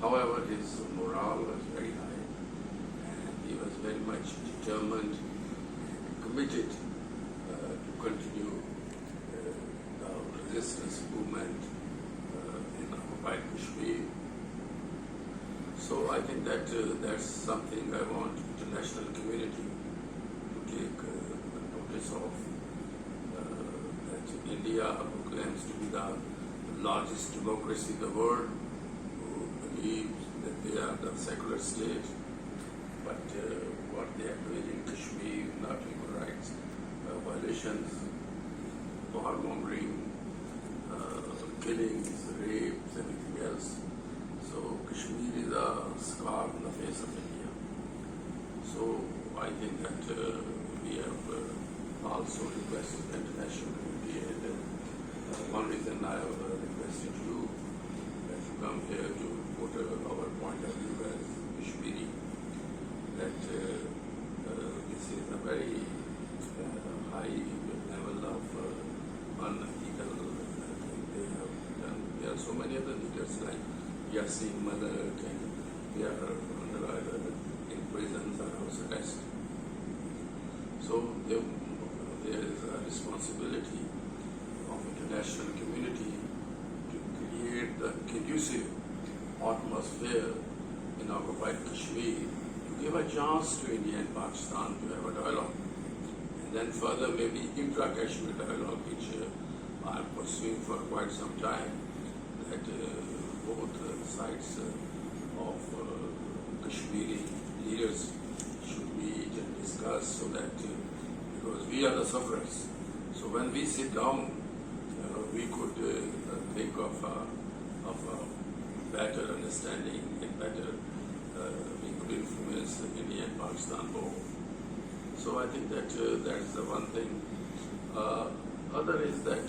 However, his morale was very high, and he was very much determined and committed to continue the resistance movement in occupied Kashmir. So I think that that's something I want international community to take notice of. That India, who claims to be the largest democracy in the world, who believes that they are the secular state, but what they are doing in Kashmir, not human rights violations, warmongering, killings, rapes, everything else. So Kashmir is a scar on the face of India. So I think that we have also requested the international community, and one reason I have requested you that you come here to put our point of view as Kashmiri, that this is a very high level of unethical thing they have done. There are so many other leaders like Yasin Malak, and they are in prisons or house arrest. So there is a responsibility of international community to create the conducive atmosphere in occupied Kashmir, to give a chance to India and Pakistan to have a dialogue. And then further maybe intra-Kashmir dialogue, which I am pursuing for quite some time, that both sides of Kashmiri leaders should meet and discuss, so that because we are the sufferers. So when we sit down, we could think of a better understanding and better, we could influence India and Pakistan both. So I think that that's the one thing. Other is that